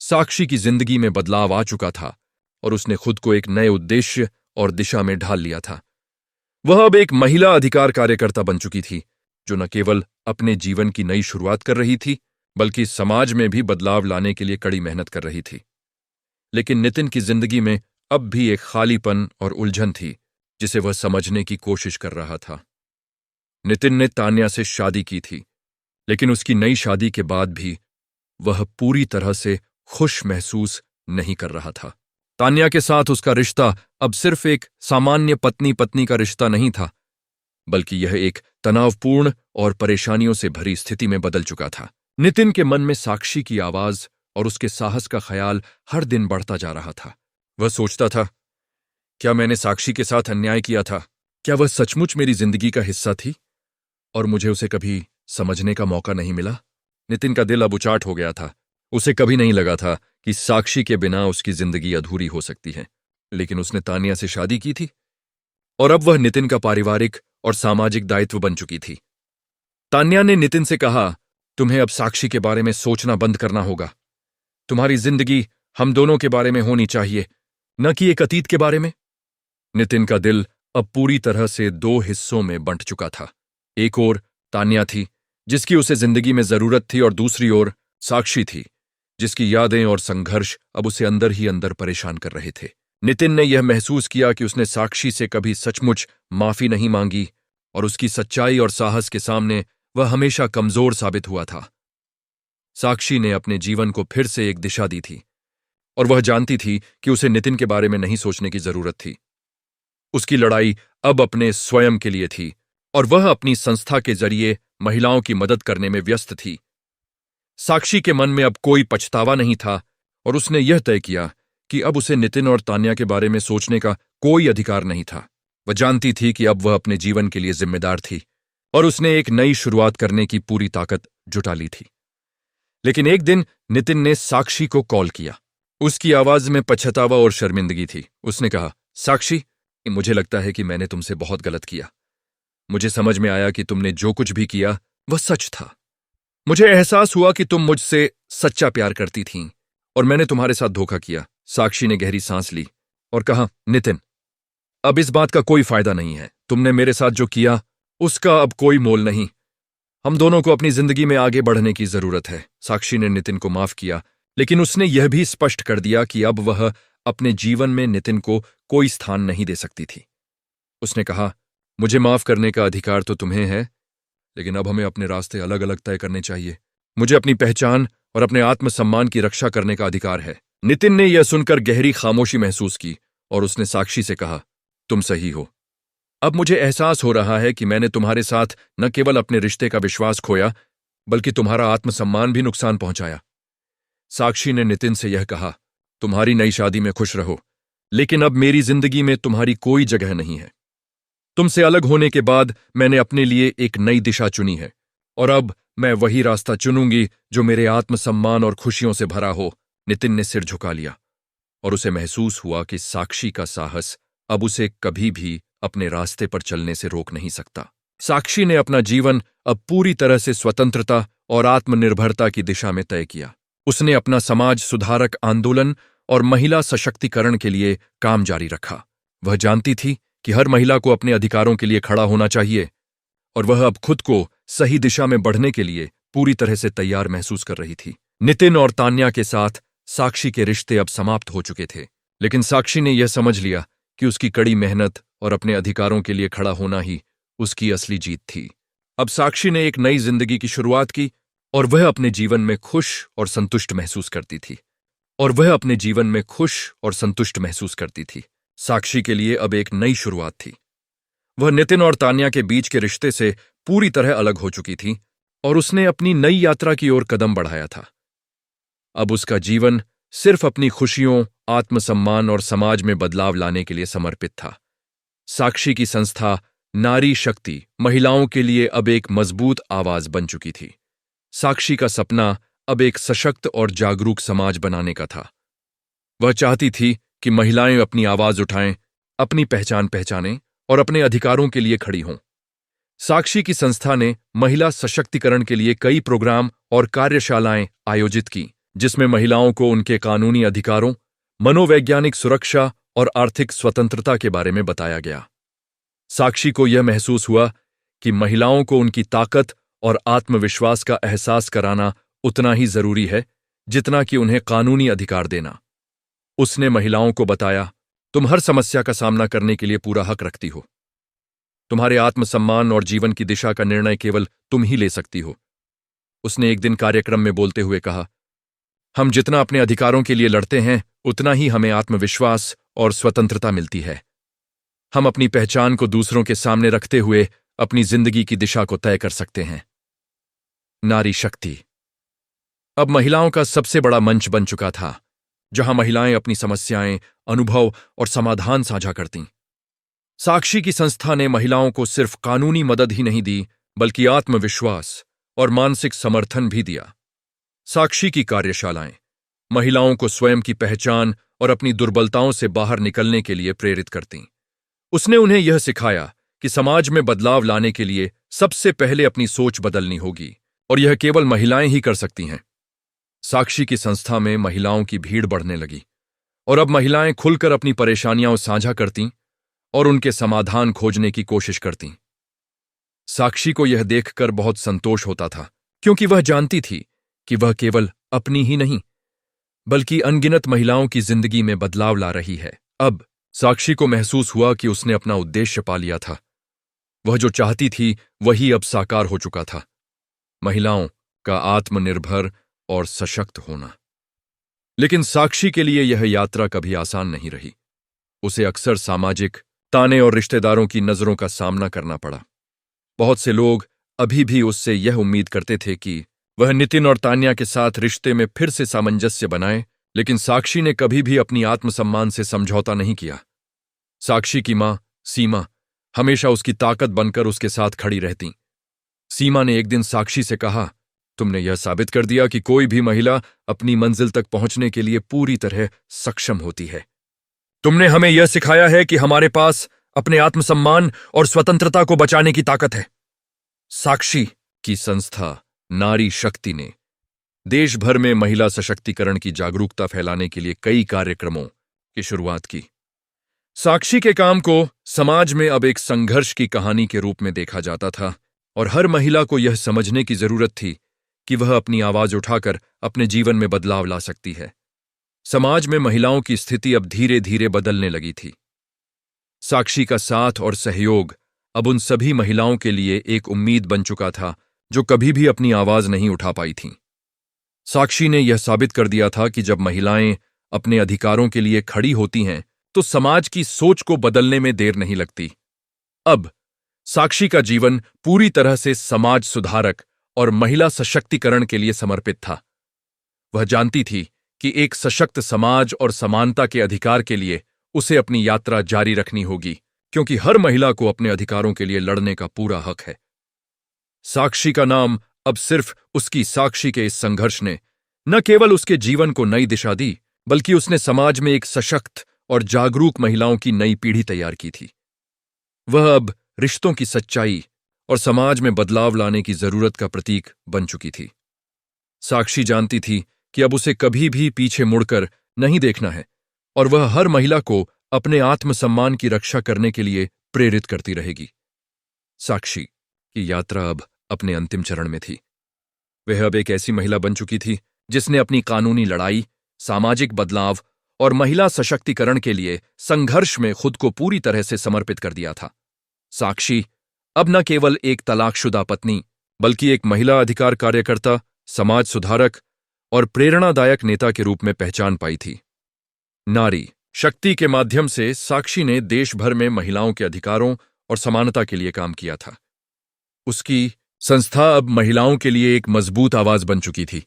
S1: साक्षी की जिंदगी में बदलाव आ चुका था और उसने खुद को एक नए उद्देश्य और दिशा में ढाल लिया था। वह अब एक महिला अधिकार कार्यकर्ता बन चुकी थी, जो न केवल अपने जीवन की नई शुरुआत कर रही थी, बल्कि समाज में भी बदलाव लाने के लिए कड़ी मेहनत कर रही थी। लेकिन नितिन की जिंदगी में अब भी एक खालीपन और उलझन थी, जिसे वह समझने की कोशिश कर रहा था। नितिन ने तान्या से शादी की थी, लेकिन उसकी नई शादी के बाद भी वह पूरी तरह से खुश महसूस नहीं कर रहा था। तान्या के साथ उसका रिश्ता अब सिर्फ एक सामान्य पत्नी पत्नी का रिश्ता नहीं था, बल्कि यह एक तनावपूर्ण और परेशानियों से भरी स्थिति में बदल चुका था। नितिन के मन में साक्षी की आवाज और उसके साहस का ख्याल हर दिन बढ़ता जा रहा था। वह सोचता था, क्या मैंने साक्षी के साथ अन्याय किया था? क्या वह सचमुच मेरी जिंदगी का हिस्सा थी और मुझे उसे कभी समझने का मौका नहीं मिला? नितिन का दिल अब उचाट हो गया था। उसे कभी नहीं लगा था कि साक्षी के बिना उसकी जिंदगी अधूरी हो सकती है, लेकिन उसने तान्या से शादी की थी और अब वह नितिन का पारिवारिक और सामाजिक दायित्व बन चुकी थी। तान्या ने नितिन से कहा, तुम्हें अब साक्षी के बारे में सोचना बंद करना होगा। तुम्हारी जिंदगी हम दोनों के बारे में होनी चाहिए, न कि एक अतीत के बारे में। नितिन का दिल अब पूरी तरह से दो हिस्सों में बंट चुका था। एक ओर तान्या थी, जिसकी उसे जिंदगी में जरूरत थी, और दूसरी ओर साक्षी थी, जिसकी यादें और संघर्ष अब उसे अंदर ही अंदर परेशान कर रहे थे। नितिन ने यह महसूस किया कि उसने साक्षी से कभी सचमुच माफी नहीं मांगी, और उसकी सच्चाई और साहस के सामने वह हमेशा कमजोर साबित हुआ था। साक्षी ने अपने जीवन को फिर से एक दिशा दी थी, और वह जानती थी कि उसे नितिन के बारे में नहीं सोचने की जरूरत थी। उसकी लड़ाई अब अपने स्वयं के लिए थी, और वह अपनी संस्था के जरिए महिलाओं की मदद करने में व्यस्त थी। साक्षी के मन में अब कोई पछतावा नहीं था, और उसने यह तय किया कि अब उसे नितिन और तान्या के बारे में सोचने का कोई अधिकार नहीं था। वह जानती थी कि अब वह अपने जीवन के लिए जिम्मेदार थी, और उसने एक नई शुरुआत करने की पूरी ताकत जुटा ली थी। लेकिन एक दिन नितिन ने साक्षी को कॉल किया। उसकी आवाज में पछतावा और शर्मिंदगी थी। उसने कहा, साक्षी, मुझे लगता है कि मैंने तुमसे बहुत गलत किया। मुझे समझ में आया कि तुमने जो कुछ भी किया वह सच था। मुझे एहसास हुआ कि तुम मुझसे सच्चा प्यार करती थीं, और मैंने तुम्हारे साथ धोखा किया। साक्षी ने गहरी सांस ली और कहा, नितिन, अब इस बात का कोई फायदा नहीं है। तुमने मेरे साथ जो किया उसका अब कोई मोल नहीं। हम दोनों को अपनी जिंदगी में आगे बढ़ने की जरूरत है। साक्षी ने नितिन को माफ किया, लेकिन उसने यह भी स्पष्ट कर दिया कि अब वह अपने जीवन में नितिन को कोई स्थान नहीं दे सकती थी। उसने कहा, मुझे माफ करने का अधिकार तो तुम्हें है, लेकिन अब हमें अपने रास्ते अलग अलग तय करने चाहिए। मुझे अपनी पहचान और अपने आत्मसम्मान की रक्षा करने का अधिकार है। नितिन ने यह सुनकर गहरी खामोशी महसूस की, और उसने साक्षी से कहा, तुम सही हो। अब मुझे एहसास हो रहा है कि मैंने तुम्हारे साथ न केवल अपने रिश्ते का विश्वास खोया, बल्कि तुम्हारा आत्मसम्मान भी नुकसान पहुंचाया। साक्षी ने नितिन से यह कहा, तुम्हारी नई शादी में खुश रहो, लेकिन अब मेरी जिंदगी में तुम्हारी कोई जगह नहीं है। तुमसे अलग होने के बाद मैंने अपने लिए एक नई दिशा चुनी है, और अब मैं वही रास्ता चुनूंगी जो मेरे आत्मसम्मान और खुशियों से भरा हो। नितिन ने सिर झुका लिया, और उसे महसूस हुआ कि साक्षी का साहस अब उसे कभी भी अपने रास्ते पर चलने से रोक नहीं सकता। साक्षी ने अपना जीवन अब पूरी तरह से स्वतंत्रता और आत्मनिर्भरता की दिशा में तय किया। उसने अपना समाज सुधारक आंदोलन और महिला सशक्तिकरण के लिए काम जारी रखा। वह जानती थी कि हर महिला को अपने अधिकारों के लिए खड़ा होना चाहिए, और वह अब खुद को सही दिशा में बढ़ने के लिए पूरी तरह से तैयार महसूस कर रही थी। नितिन और तान्या के साथ साक्षी के रिश्ते अब समाप्त हो चुके थे, लेकिन साक्षी ने यह समझ लिया कि उसकी कड़ी मेहनत और अपने अधिकारों के लिए खड़ा होना ही उसकी असली जीत थी। अब साक्षी ने एक नई जिंदगी की शुरुआत की, और वह अपने जीवन में खुश और संतुष्ट महसूस करती थी। साक्षी के लिए अब एक नई शुरुआत थी। वह नितिन और तान्या के बीच के रिश्ते से पूरी तरह अलग हो चुकी थी, और उसने अपनी नई यात्रा की ओर कदम बढ़ाया था। अब उसका जीवन सिर्फ अपनी खुशियों, आत्मसम्मान और समाज में बदलाव लाने के लिए समर्पित था। साक्षी की संस्था नारी शक्ति महिलाओं के लिए अब एक मजबूत आवाज बन चुकी थी। साक्षी का सपना अब एक सशक्त और जागरूक समाज बनाने का था। वह चाहती थी कि महिलाएं अपनी आवाज उठाएं, अपनी पहचान पहचानें और अपने अधिकारों के लिए खड़ी हों। साक्षी की संस्था ने महिला सशक्तिकरण के लिए कई प्रोग्राम और कार्यशालाएं आयोजित की, जिसमें महिलाओं को उनके कानूनी अधिकारों, मनोवैज्ञानिक सुरक्षा और आर्थिक स्वतंत्रता के बारे में बताया गया। साक्षी को यह महसूस हुआ कि महिलाओं को उनकी ताकत और आत्मविश्वास का एहसास कराना उतना ही जरूरी है जितना कि उन्हें कानूनी अधिकार देना। उसने महिलाओं को बताया, तुम हर समस्या का सामना करने के लिए पूरा हक रखती हो। तुम्हारे आत्मसम्मान और जीवन की दिशा का निर्णय केवल तुम ही ले सकती हो। उसने एक दिन कार्यक्रम में बोलते हुए कहा, हम जितना अपने अधिकारों के लिए लड़ते हैं, उतना ही हमें आत्मविश्वास और स्वतंत्रता मिलती है। हम अपनी पहचान को दूसरों के सामने रखते हुए अपनी जिंदगी की दिशा को तय कर सकते हैं। नारी शक्ति अब महिलाओं का सबसे बड़ा मंच बन चुका था, जहां महिलाएं अपनी समस्याएं, अनुभव और समाधान साझा करतीं। साक्षी की संस्था ने महिलाओं को सिर्फ कानूनी मदद ही नहीं दी, बल्कि आत्मविश्वास और मानसिक समर्थन भी दिया। साक्षी की कार्यशालाएं महिलाओं को स्वयं की पहचान और अपनी दुर्बलताओं से बाहर निकलने के लिए प्रेरित करतीं। उसने उन्हें यह सिखाया कि समाज में बदलाव लाने के लिए सबसे पहले अपनी सोच बदलनी होगी, और यह केवल महिलाएं ही कर सकती हैं। साक्षी की संस्था में महिलाओं की भीड़ बढ़ने लगी और अब महिलाएं खुलकर अपनी परेशानियां साझा करतीं और उनके समाधान खोजने की कोशिश करतीं। साक्षी को यह देखकर बहुत संतोष होता था, क्योंकि वह जानती थी कि वह केवल अपनी ही नहीं बल्कि अनगिनत महिलाओं की जिंदगी में बदलाव ला रही है। अब साक्षी को महसूस हुआ कि उसने अपना उद्देश्य पा लिया था। वह जो चाहती थी वही अब साकार हो चुका था, महिलाओं का आत्मनिर्भर और सशक्त होना। लेकिन साक्षी के लिए यह यात्रा कभी आसान नहीं रही। उसे अक्सर सामाजिक ताने और रिश्तेदारों की नजरों का सामना करना पड़ा। बहुत से लोग अभी भी उससे यह उम्मीद करते थे कि वह नितिन और तान्या के साथ रिश्ते में फिर से सामंजस्य बनाए, लेकिन साक्षी ने कभी भी अपनी आत्मसम्मान से समझौता नहीं किया। साक्षी की मां सीमा हमेशा उसकी ताकत बनकर उसके साथ खड़ी रहती। सीमा ने एक दिन साक्षी से कहा, तुमने यह साबित कर दिया कि कोई भी महिला अपनी मंजिल तक पहुंचने के लिए पूरी तरह सक्षम होती है। तुमने हमें यह सिखाया है कि हमारे पास अपने आत्मसम्मान और स्वतंत्रता को बचाने की ताकत है। साक्षी की संस्था नारी शक्ति ने देश भर में महिला सशक्तिकरण की जागरूकता फैलाने के लिए कई कार्यक्रमों की शुरुआत की। साक्षी के काम को समाज में अब एक संघर्ष की कहानी के रूप में देखा जाता था और हर महिला को यह समझने की जरूरत थी कि वह अपनी आवाज उठाकर अपने जीवन में बदलाव ला सकती है। समाज में महिलाओं की स्थिति अब धीरे धीरे बदलने लगी थी। साक्षी का साथ और सहयोग अब उन सभी महिलाओं के लिए एक उम्मीद बन चुका था जो कभी भी अपनी आवाज नहीं उठा पाई थीं। साक्षी ने यह साबित कर दिया था कि जब महिलाएं अपने अधिकारों के लिए खड़ी होती हैं तो समाज की सोच को बदलने में देर नहीं लगती। अब साक्षी का जीवन पूरी तरह से समाज सुधारक और महिला सशक्तिकरण के लिए समर्पित था। वह जानती थी कि एक सशक्त समाज और समानता के अधिकार के लिए उसे अपनी यात्रा जारी रखनी होगी, क्योंकि हर महिला को अपने अधिकारों के लिए लड़ने का पूरा हक है। साक्षी का नाम अब सिर्फ उसकी साक्षी के इस संघर्ष ने न केवल उसके जीवन को नई दिशा दी, बल्कि उसने समाज में एक सशक्त और जागरूक महिलाओं की नई पीढ़ी तैयार की थी। वह अब रिश्तों की सच्चाई और समाज में बदलाव लाने की जरूरत का प्रतीक बन चुकी थी। साक्षी जानती थी कि अब उसे कभी भी पीछे मुड़कर नहीं देखना है और वह हर महिला को अपने आत्मसम्मान की रक्षा करने के लिए प्रेरित करती रहेगी। साक्षी की यात्रा अब अपने अंतिम चरण में थी। वह अब एक ऐसी महिला बन चुकी थी जिसने अपनी कानूनी लड़ाई, सामाजिक बदलाव और महिला सशक्तिकरण के लिए संघर्ष में खुद को पूरी तरह से समर्पित कर दिया था। साक्षी अब न केवल एक तलाकशुदा पत्नी बल्कि एक महिला अधिकार कार्यकर्ता, समाज सुधारक और प्रेरणादायक नेता के रूप में पहचान पाई थी। नारी शक्ति के माध्यम से साक्षी ने देश भर में महिलाओं के अधिकारों और समानता के लिए काम किया था। उसकी संस्था अब महिलाओं के लिए एक मजबूत आवाज बन चुकी थी।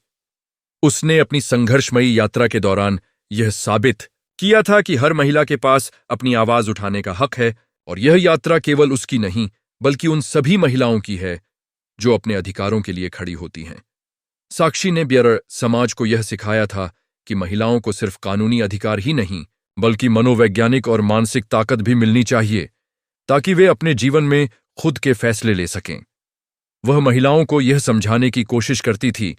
S1: उसने अपनी संघर्षमयी यात्रा के दौरान यह साबित किया था कि हर महिला के पास अपनी आवाज उठाने का हक है और यह यात्रा केवल उसकी नहीं बल्कि उन सभी महिलाओं की है जो अपने अधिकारों के लिए खड़ी होती हैं। साक्षी ने ब्यर समाज को यह सिखाया था कि महिलाओं को सिर्फ कानूनी अधिकार ही नहीं बल्कि मनोवैज्ञानिक और मानसिक ताकत भी मिलनी चाहिए ताकि वे अपने जीवन में खुद के फैसले ले सकें। वह महिलाओं को यह समझाने की कोशिश करती थी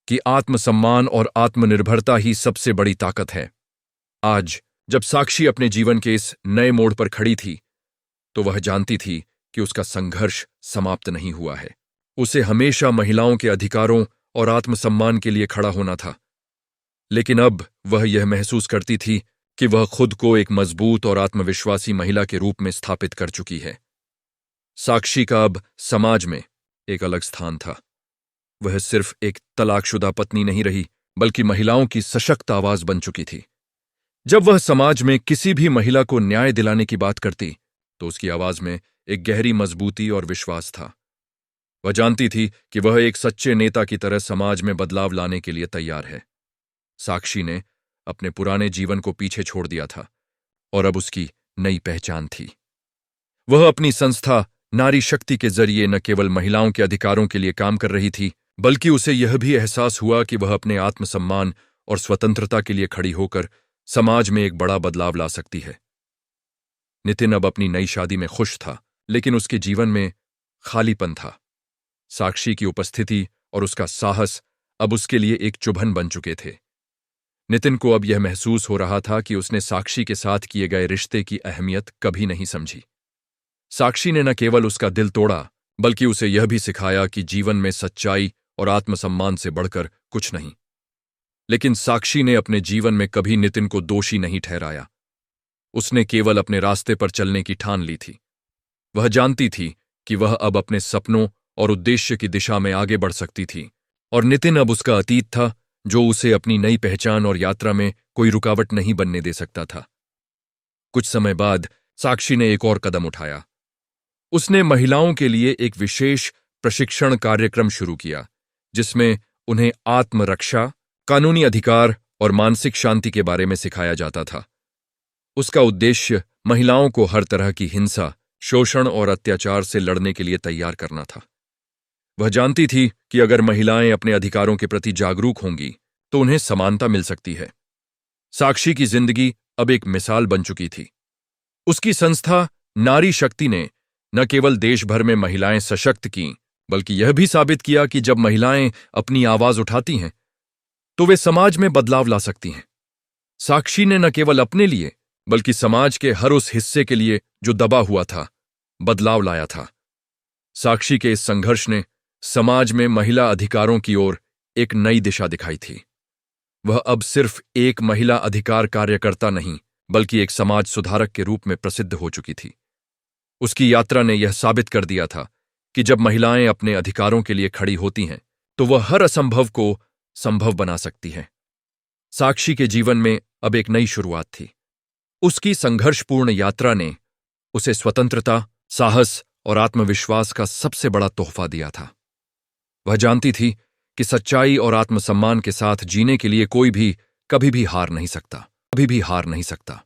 S1: कि आत्मसम्मान और आत्मनिर्भरता ही सबसे बड़ी ताकत है। आज जब साक्षी अपने जीवन के इस नए मोड़ पर खड़ी थी तो वह जानती थी कि उसका संघर्ष समाप्त नहीं हुआ है। उसे हमेशा महिलाओं के अधिकारों और आत्मसम्मान के लिए खड़ा होना था, लेकिन अब वह यह महसूस करती थी कि वह खुद को एक मजबूत और आत्मविश्वासी महिला के रूप में स्थापित कर चुकी है। साक्षी का अब समाज में एक अलग स्थान था। वह सिर्फ एक तलाकशुदा पत्नी नहीं रही बल्कि महिलाओं की सशक्त आवाज बन चुकी थी। जब वह समाज में किसी भी महिला को न्याय दिलाने की बात करती तो उसकी आवाज में एक गहरी मजबूती और विश्वास था। वह जानती थी कि वह एक सच्चे नेता की तरह समाज में बदलाव लाने के लिए तैयार है। साक्षी ने अपने पुराने जीवन को पीछे छोड़ दिया था और अब उसकी नई पहचान थी। वह अपनी संस्था नारी शक्ति के जरिए न केवल महिलाओं के अधिकारों के लिए काम कर रही थी बल्कि उसे यह भी एहसास हुआ कि वह अपने आत्मसम्मान और स्वतंत्रता के लिए खड़ी होकर समाज में एक बड़ा बदलाव ला सकती है। नितिन अब अपनी नई शादी में खुश था, लेकिन उसके जीवन में खालीपन था। साक्षी की उपस्थिति और उसका साहस अब उसके लिए एक चुभन बन चुके थे। नितिन को अब यह महसूस हो रहा था कि उसने साक्षी के साथ किए गए रिश्ते की अहमियत कभी नहीं समझी। साक्षी ने न केवल उसका दिल तोड़ा, बल्कि उसे यह भी सिखाया कि जीवन में सच्चाई और आत्मसम्मान से बढ़कर कुछ नहीं। लेकिन साक्षी ने अपने जीवन में कभी नितिन को दोषी नहीं ठहराया। उसने केवल अपने रास्ते पर चलने की ठान ली थी। वह जानती थी कि वह अब अपने सपनों और उद्देश्य की दिशा में आगे बढ़ सकती थी, और नितिन अब उसका अतीत था जो उसे अपनी नई पहचान और यात्रा में कोई रुकावट नहीं बनने दे सकता था। कुछ समय बाद साक्षी ने एक और कदम उठाया। उसने महिलाओं के लिए एक विशेष प्रशिक्षण कार्यक्रम शुरू किया, जिसमें उन्हें आत्मरक्षा, कानूनी अधिकार और मानसिक शांति के बारे में सिखाया जाता था। उसका उद्देश्य महिलाओं को हर तरह की हिंसा, शोषण और अत्याचार से लड़ने के लिए तैयार करना था। वह जानती थी कि अगर महिलाएं अपने अधिकारों के प्रति जागरूक होंगी तो उन्हें समानता मिल सकती है। साक्षी की जिंदगी अब एक मिसाल बन चुकी थी। उसकी संस्था नारी शक्ति ने न केवल देश भर में महिलाएं सशक्त कीं, बल्कि यह भी साबित किया कि जब महिलाएं अपनी आवाज उठाती हैं तो वे समाज में बदलाव ला सकती हैं। साक्षी ने न केवल अपने लिए बल्कि समाज के हर उस हिस्से के लिए जो दबा हुआ था, बदलाव लाया था। साक्षी के इस संघर्ष ने समाज में महिला अधिकारों की ओर एक नई दिशा दिखाई थी। वह अब सिर्फ एक महिला अधिकार कार्यकर्ता नहीं, बल्कि एक समाज सुधारक के रूप में प्रसिद्ध हो चुकी थी। उसकी यात्रा ने यह साबित कर दिया था कि जब महिलाएं अपने अधिकारों के लिए खड़ी होती हैं तो वह हर असंभव को संभव बना सकती हैं। साक्षी के जीवन में अब एक नई शुरुआत थी। उसकी संघर्षपूर्ण यात्रा ने उसे स्वतंत्रता, साहस और आत्मविश्वास का सबसे बड़ा तोहफा दिया था। वह जानती थी कि सच्चाई और आत्मसम्मान के साथ जीने के लिए कोई भी कभी भी हार नहीं सकता।